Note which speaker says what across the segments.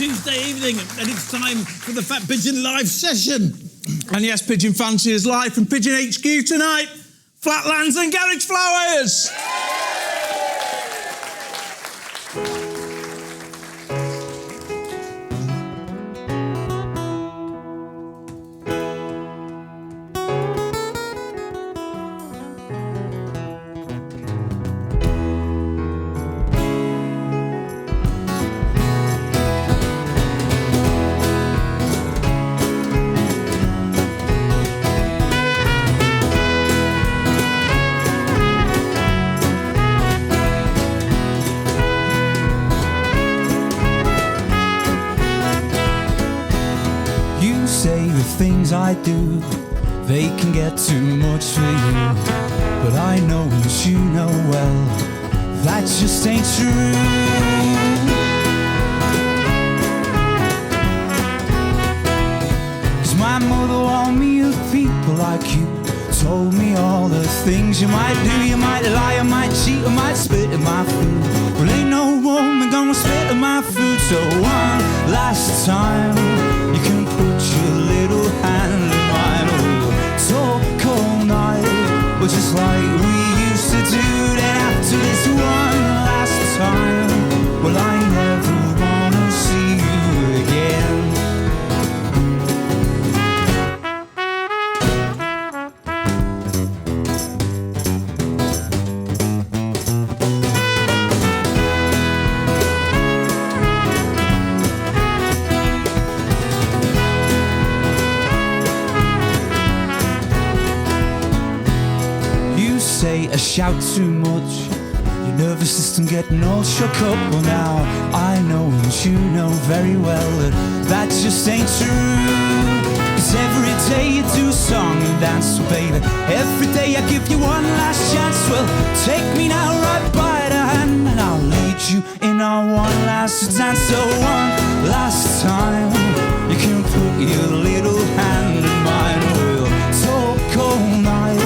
Speaker 1: Tuesday evening, and it's time for the Fat Pigeon Live session.
Speaker 2: And yes, Pigeon Fancy is live from Pigeon HQ tonight. Flatlands and Garage Flowers.
Speaker 3: Say the things I do, they can get too much for you. But I know that you know well, that just ain't true. 'Cause my mother warned me of people like you, told me all the things you might do. You might lie, you might cheat, you might spit in my food. Well, ain't no woman gonna spit in my food. So one last time, you can put your little hand in mine. Oh, talk all night, but just like we used to do. Then after this one last time, well, I never wanna see you again. Say I shout too much, your nervous system getting all shook up. Well, now I know and you know very well that that just ain't true. 'Cause every day you do a song and dance, well, baby, every day I give you one last chance. Well, take me now right by the hand, and I'll lead you in our one last dance. So one last time, you can put your little hand in mine. We'll talk all night,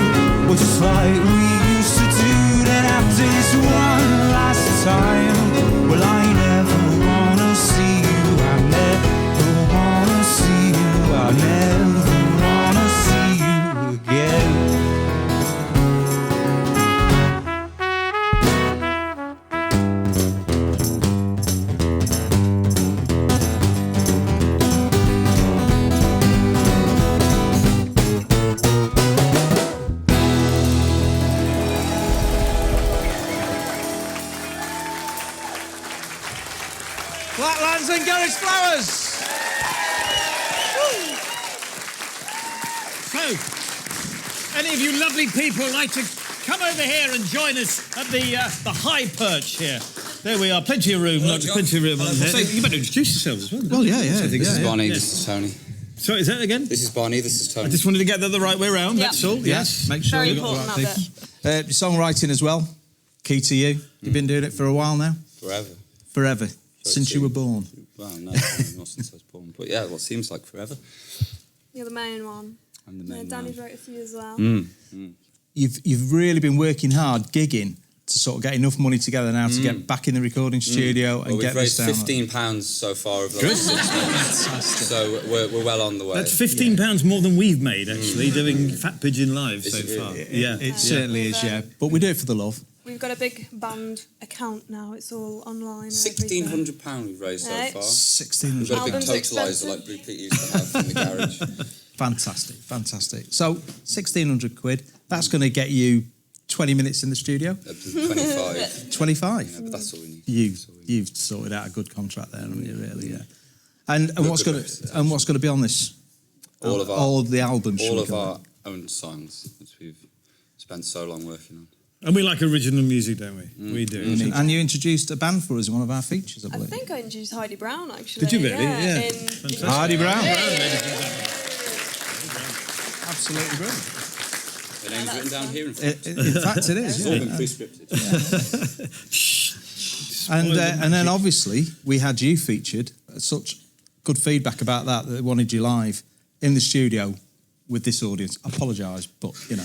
Speaker 3: well, just like we used to do. Then after this one last time, well, I never wanna see you. I never wanna see you. I never wanna see you again.
Speaker 2: Flatlands and Garage Flowers.
Speaker 1: So, any of you lovely people like to come over here and join us at the high perch here? There we are, plenty of room, plenty of room on here. So you better introduce yourselves as well.
Speaker 2: Well, yeah.
Speaker 4: This is Barney, this is Tony.
Speaker 1: Sorry, is that again?
Speaker 4: This is Barney, this is Tony.
Speaker 1: I just wanted to get that the right way round,
Speaker 5: Yep.
Speaker 1: that's all, yes.
Speaker 2: Make sure
Speaker 5: Very
Speaker 2: you've got the
Speaker 5: important,
Speaker 2: right
Speaker 5: that
Speaker 2: people. Songwriting as well, key to you. You've been doing it for a while now?
Speaker 4: Forever.
Speaker 2: Forever, since you were born.
Speaker 4: Well, no, not since I was born. But yeah, well, it seems like forever.
Speaker 5: You're the main one.
Speaker 4: I'm the main
Speaker 5: Danny's
Speaker 4: man.
Speaker 5: wrote a few as well.
Speaker 2: You've really been working hard, gigging, to sort of get enough money together now to get back in the recording studio and
Speaker 4: Well,
Speaker 2: get
Speaker 4: we've
Speaker 2: this
Speaker 4: raised
Speaker 2: down.
Speaker 4: £15 so far over the last 6 months. So we're well on the way.
Speaker 1: That's £15 more than we've made, actually, doing Fat Pigeon Live so
Speaker 4: Is it
Speaker 1: far.
Speaker 4: really?
Speaker 1: Yeah.
Speaker 2: It certainly is, yeah. But we do it for the love.
Speaker 5: We've got a big band account now. It's all online. and everything.
Speaker 4: £1,600 we've raised so
Speaker 5: Right.
Speaker 4: far.
Speaker 2: 16.
Speaker 4: We've got a big
Speaker 5: Album's
Speaker 4: totaliser
Speaker 5: expensive.
Speaker 4: like Blue Pete used to have in the garage.
Speaker 2: Fantastic. So, 1,600 quid, that's going to get you 20 minutes in the studio?
Speaker 4: Up to 25.
Speaker 2: 25?
Speaker 4: Yeah, but that's all we need.
Speaker 2: You've sorted out a good contract there, haven't you, really, yeah. And what's
Speaker 4: good
Speaker 2: going
Speaker 4: representation.
Speaker 2: to be on this?
Speaker 4: All of our-
Speaker 2: all the albums.
Speaker 4: All
Speaker 2: shall we
Speaker 4: of
Speaker 2: call
Speaker 4: our
Speaker 2: it?
Speaker 4: own songs, which we've spent so long working on.
Speaker 1: And we like original music, don't we? We do.
Speaker 2: And you introduced a band for us in one of our features, I
Speaker 5: I
Speaker 2: believe.
Speaker 5: think I introduced Heidi Brown, actually.
Speaker 1: Did you really?
Speaker 5: Yeah.
Speaker 1: Yeah.
Speaker 2: Heidi Brown.
Speaker 5: Yeah.
Speaker 2: Absolutely brilliant.
Speaker 4: The name's written down here.
Speaker 2: In fact, it is.
Speaker 4: It's all
Speaker 2: Yeah.
Speaker 4: been pre-scripted.
Speaker 2: And then obviously we had you featured. Such good feedback about that they wanted you live in the studio with this audience. I apologise, but you know,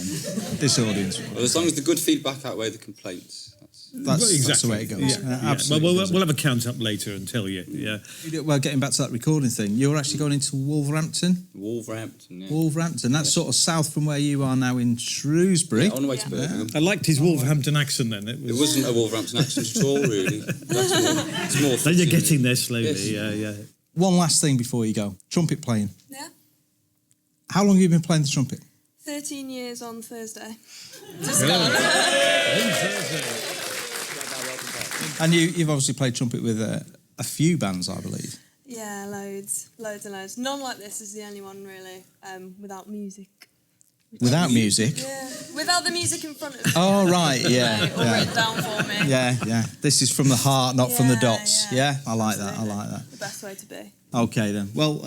Speaker 2: this audience.
Speaker 4: Well, as long as the good feedback outweigh the complaints, that's
Speaker 2: that's the way it goes.
Speaker 1: Yeah.
Speaker 2: Absolutely.
Speaker 1: Well, we'll have a count up later and tell you. Yeah.
Speaker 2: Well, getting back to that recording thing, you're actually going into Wolverhampton.
Speaker 4: Wolverhampton, yeah.
Speaker 2: Wolverhampton. That's sort of south from where you are now in Shrewsbury.
Speaker 4: Yeah, on the way to Birmingham.
Speaker 1: I liked his Wolverhampton accent then. It
Speaker 4: wasn't a Wolverhampton accent at all, really. It's more
Speaker 1: then you're
Speaker 4: fitting,
Speaker 1: getting there slowly.
Speaker 4: Yes.
Speaker 1: Yeah.
Speaker 2: One last thing before you go. Trumpet playing.
Speaker 5: Yeah.
Speaker 2: How long have you been playing the trumpet?
Speaker 5: 13 years on Thursday.
Speaker 2: And you've obviously played trumpet with a few bands, I believe.
Speaker 5: Yeah, loads and loads. None like this is the only one really, without music.
Speaker 2: Without music?
Speaker 5: Yeah, without the music in front of me.
Speaker 2: Oh, right, yeah.
Speaker 5: Or written down for me.
Speaker 2: Yeah. This is from the heart, not from the dots.
Speaker 5: Yeah,
Speaker 2: I like that.
Speaker 5: The best way to be.
Speaker 2: Okay, then. Well,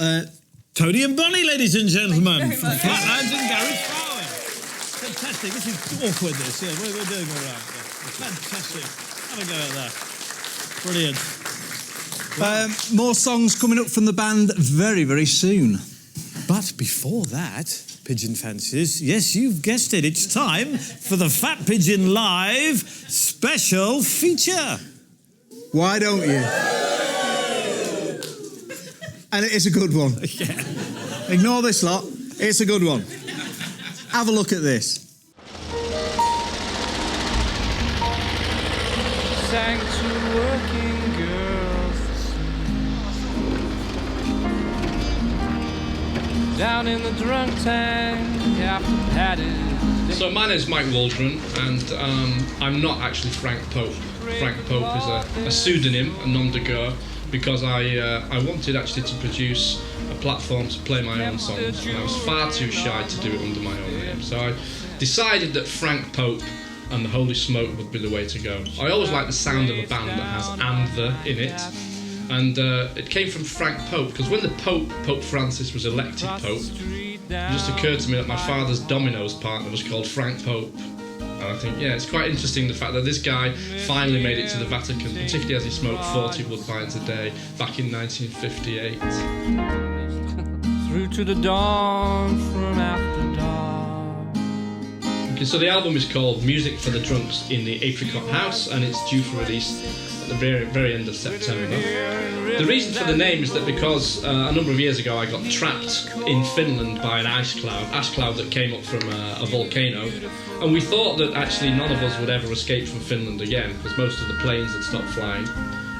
Speaker 1: Tony and Bonnie, ladies and gentlemen,
Speaker 5: Thank you
Speaker 1: from
Speaker 5: very much.
Speaker 1: Flatlands and Garage Flowers. Fantastic. This is awkward, this. Yeah, we're doing all right. Fantastic. Have a go at that. Brilliant.
Speaker 2: more songs coming up from the band very, very soon.
Speaker 1: But before that, Pigeon Fanciers, yes, you've guessed it, it's time for the Fat Pigeon Live special feature.
Speaker 2: Why don't you? And it is a good one.
Speaker 1: Yeah.
Speaker 2: Ignore this lot. It's a good one. Have a look at this.
Speaker 3: Sang to working girls down in the drunk tank after Patty.
Speaker 6: So my name's Mike Waldron, and I'm not actually Frank Pope. Frank Pope is a pseudonym, a nom de guerre, because I wanted actually to produce a platform to play my own songs, and I was far too shy to do it under my own name. So I decided that Frank Pope and the Holy Smoke would be the way to go. I always like the sound of a band that has "and the" in it, and it came from Frank Pope, because when the Pope Francis was elected Pope, it just occurred to me that my father's Domino's partner was called Frank Pope. And I think, yeah, it's quite interesting the fact that this guy finally made it to the Vatican, particularly as he smoked 40 wood pints a day back in 1958.
Speaker 3: Through to the dawn from after dark.
Speaker 6: Okay, so the album is called Music for the Drunks in the Apricot House, and it's due for release at the very end of September. The reason for the name is that because a number of years ago I got trapped in Finland by an ash cloud that came up from a volcano, and we thought that actually none of us would ever escape from Finland again, because most of the planes had stopped flying.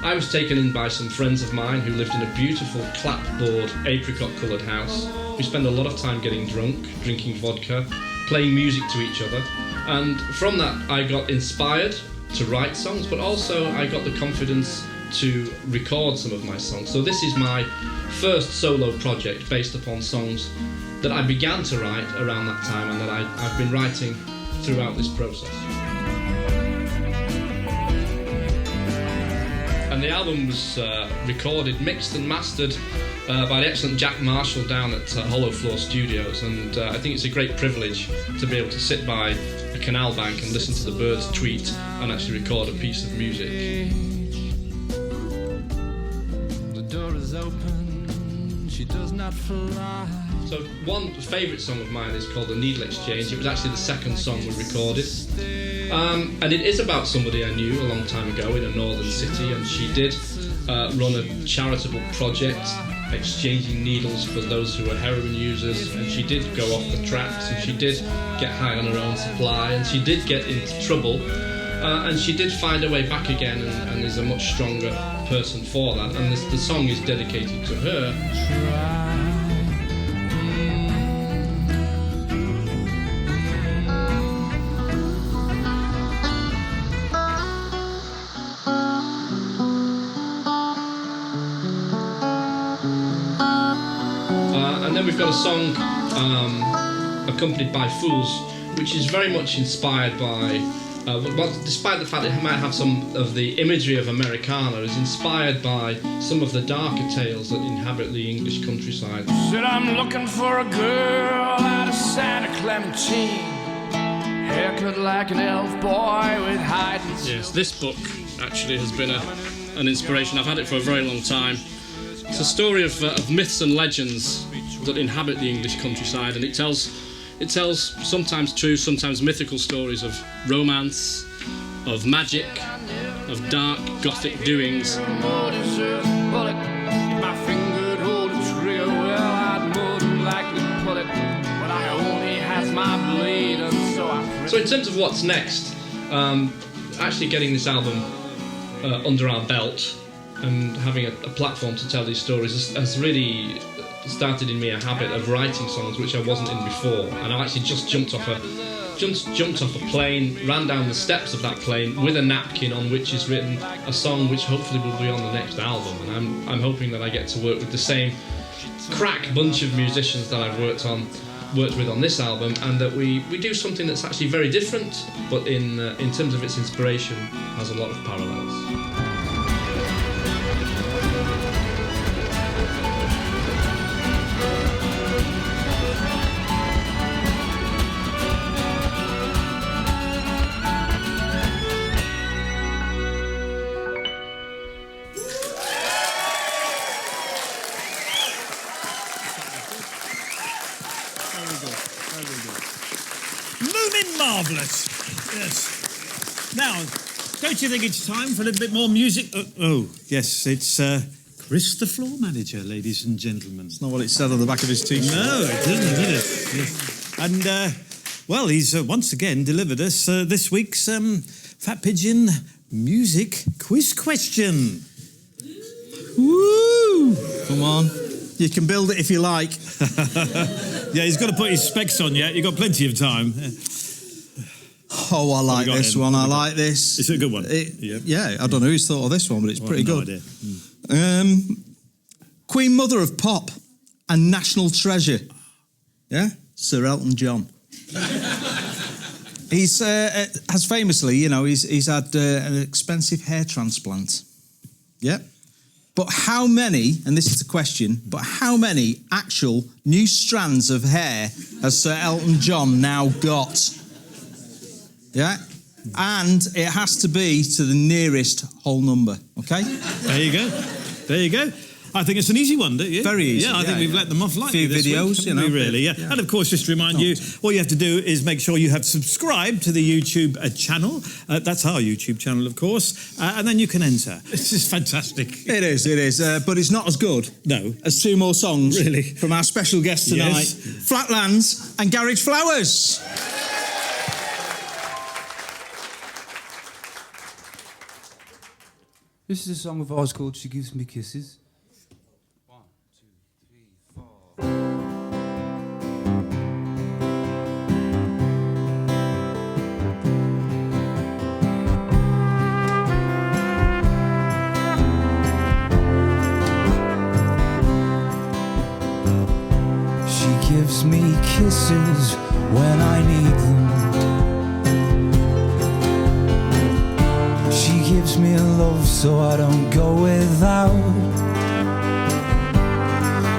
Speaker 6: I was taken in by some friends of mine who lived in a beautiful clapboard apricot-coloured house. We spent a lot of time getting drunk, drinking vodka, playing music to each other, and from that I got inspired to write songs, but also I got the confidence to record some of my songs. So this is my first solo project based upon songs that I began to write around that time and that I've been writing throughout this process. And the album was recorded, mixed and mastered by the excellent Jack Marshall down at Hollow Floor Studios, and I think it's a great privilege to be able to sit by a canal bank and listen to the birds tweet and actually record a piece of music.
Speaker 3: The door is open, she does not fly.
Speaker 6: So one favourite song of mine is called The Needle Exchange. It was actually the second song we recorded. And it is about somebody I knew a long time ago in a northern city, and she did run a charitable project exchanging needles for those who were heroin users, and she did go off the tracks, and she did get high on her own supply, and she did get into trouble, and she did find her way back again, and is a much stronger person for that, and the song is dedicated to her. And then we've got a song accompanied by Fools, which is very much inspired by, well, despite the fact that it might have some of the imagery of Americana, is inspired by some of the darker tales that inhabit the English countryside.
Speaker 3: Said I'm looking for a girl out of Santa Clementine, haircut like an elf boy with hide and
Speaker 6: Yes, this book actually has been an inspiration. I've had it for a very long time. It's a story of myths and legends that inhabit the English countryside, and it tells sometimes true, sometimes mythical stories of romance, of magic, of dark gothic doings. So in terms of what's next, actually getting this album under our belt and having a platform to tell these stories has really started in me a habit of writing songs which I wasn't in before. And I actually just jumped off a plane, ran down the steps of that plane with a napkin on which is written a song which hopefully will be on the next album. And I'm hoping that I get to work with the same crack bunch of musicians that I've worked with on this album, and that we do something that's actually very different, but in terms of its inspiration has a lot of parallels.
Speaker 1: Marvellous. Yes. Now, don't you think it's time for a little bit more music? Yes, it's Chris the Floor Manager, ladies and gentlemen.
Speaker 2: It's not what it said on the back of his T-shirt.
Speaker 1: No, it doesn't, did it? Yes. And, well, he's once again delivered us this week's Fat Pigeon music quiz question.
Speaker 2: Woo! Come on. You can build it if you like.
Speaker 1: Yeah, he's got to put his specs on yet. You've got plenty of time.
Speaker 2: Oh, I like this one. I like this.
Speaker 1: It's a good one.
Speaker 2: Yeah, I don't know who's thought of this one, but it's pretty good.
Speaker 1: Idea.
Speaker 2: Queen Mother of Pop and National Treasure. Yeah? Sir Elton John. He's has famously, he's had an expensive hair transplant. Yeah? But how many, and this is the question, but how many actual new strands of hair has Sir Elton John now got? Yeah? And it has to be to the nearest whole number, okay?
Speaker 1: There you go. There you go. I think it's an easy one, don't you?
Speaker 2: Very easy.
Speaker 1: Yeah, I think we've let them off lightly.
Speaker 2: A few videos,
Speaker 1: week, really. Yeah. And of course, just to remind you, all you have to do is make sure you have subscribed to the YouTube channel. That's our YouTube channel, of course. And then you can enter. This is fantastic.
Speaker 2: It is. But it's not as good.
Speaker 1: No.
Speaker 2: As two more songs.
Speaker 1: Really?
Speaker 2: From our special guest tonight,
Speaker 1: Yes.
Speaker 2: Flatlands and Garage Flowers.
Speaker 3: This is a song of ours called She Gives Me Kisses. 1, 2, 3, 4. She gives me kisses when I need them. She gives me love so I don't go without.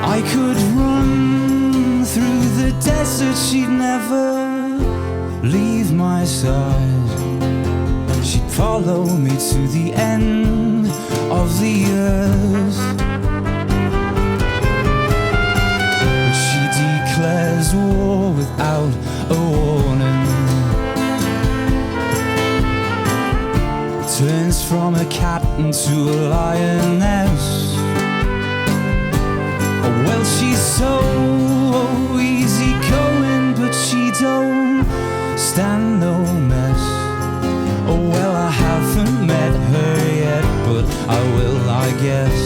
Speaker 3: I could run through the desert, she'd never leave my side. She'd follow me to the end of the earth. But she declares war without a warning. Turns from a cat into a lioness. Oh, well, she's so easy going, but she don't stand no mess. Oh, well, I haven't met her yet, but I will, I guess.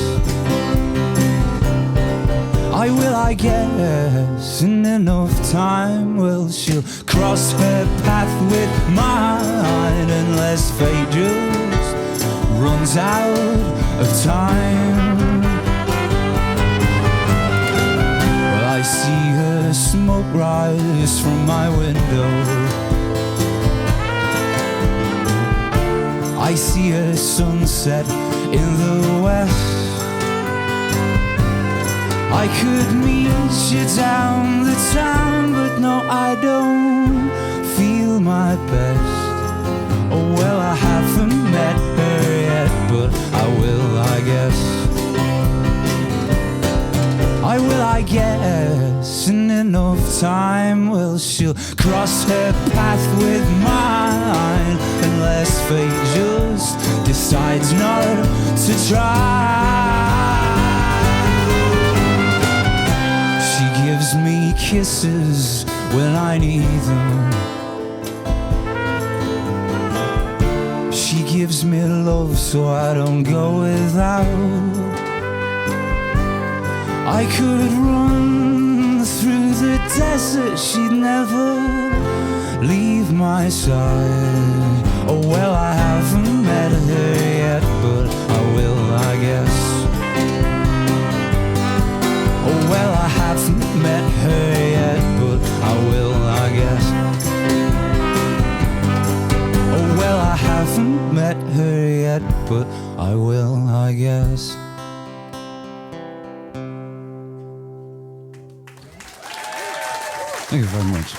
Speaker 3: I will, I guess. In enough time, well, she'll cross her path with mine, unless fate just runs out of time. Well, I see her smoke rise from my window. I see her sunset in the west. I could meet you down the town, but no, I don't feel my best. Oh, well, I haven't met her yet, but I will, I guess. I will, I guess. In enough time, well, she'll cross her path with mine, and unless fate just decides not to try. She gives me kisses when I need them. She gives me love so I don't go without. I could run through the desert, she'd never leave my side. Oh well, I haven't met her yet, but I will, I guess. Oh well, I haven't met her yet, but I will, I guess. Oh well, I haven't met her yet, but I will, I guess.
Speaker 7: Thank you very much.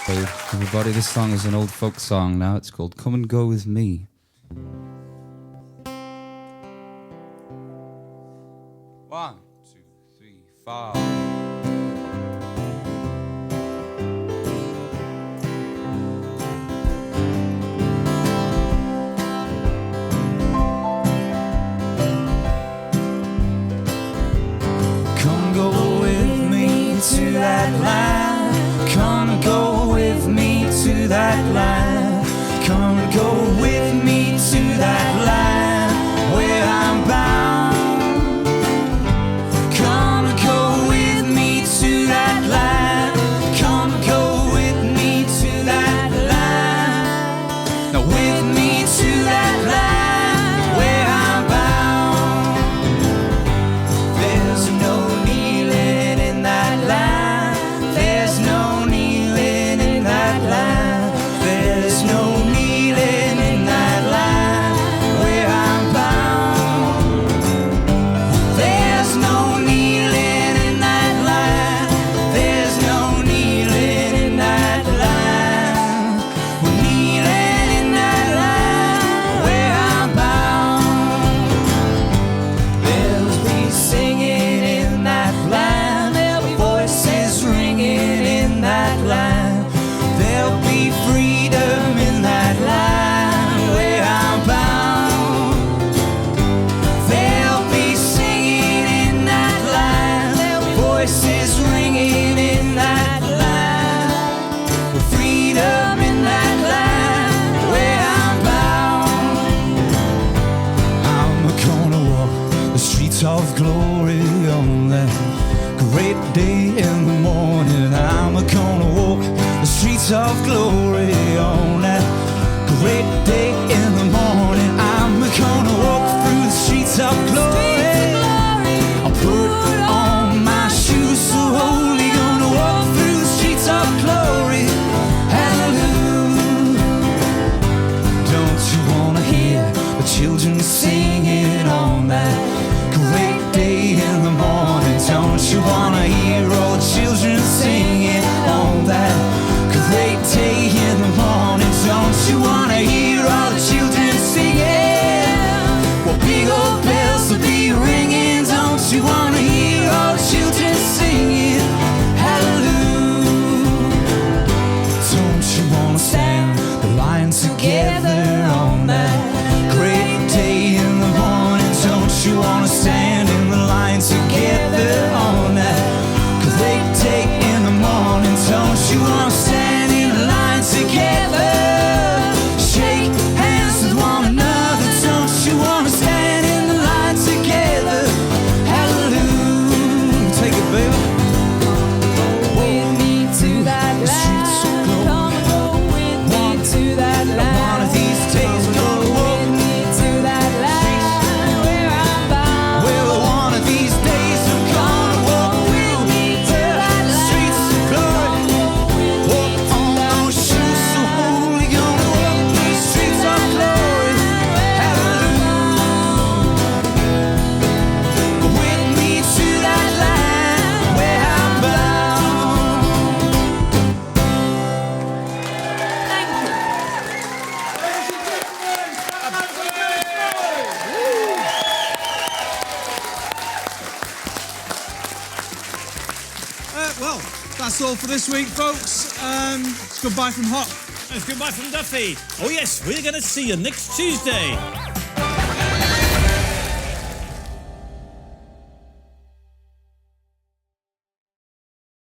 Speaker 7: Hey, everybody, this song is an old folk song now. It's called Come and Go With Me. 1, 2, 3, 4.
Speaker 3: Come go with me to that land. Come go with me to that land. Come go with me to that land where I'm bound. Come go with me to that land. Come go with me to that land. Now with me to that land where I'm bound. There's no kneeling in that land. There's no kneeling in that land. There's no kneeling in that land where I'm bound. There's no kneeling in that land. There's no kneeling in that land. We're kneeling in that land where I'm bound. There'll be singing in that land. There'll be voices ringing in that land. There'll be freedom in that land where I'm bound. There'll be singing in that land. There'll be voices ringing in that land. Freedom in that land where I'm bound. I'm gonna walk the streets of glory on that great day in the morning. I'm gonna walk the streets of glory on that great day in the morning. I'm gonna walk through the streets of glory. I'll put on my shoes so holy. Gonna walk through the streets of glory. Hallelujah. Don't you wanna hear the children singing on that great day in the morning? Don't you wanna hear all the children singing on that great day in the morning? Don't you wanna hear all the children singing? Well, big old bells will be ringing. Don't you wanna hear all the children singing? Hallelujah. Don't you wanna stand the line together on that great day in the morning? Don't you wanna stand in the line together on that great day in the morning? Don't you wanna stand in the line together? Shake hands with one another. Don't you wanna stand in the line together? Hallelujah. Take it, baby.
Speaker 5: With me to that land. Come go with me to that land.
Speaker 3: One of these days, gonna walk.
Speaker 5: With me to that land where I'm bound.
Speaker 3: Well, one of these days, I'm gonna walk with me to that streets of glory. Walk on those shoes so holy. Gonna walk these streets of glory. Hallelujah. With me to that land where I'm bound.
Speaker 5: Thank you.
Speaker 2: Well, that's all for this week, folks. It's goodbye from Hop.
Speaker 1: Christmas. Goodbye from Duffy. Oh, yes, we're going to see you next Tuesday.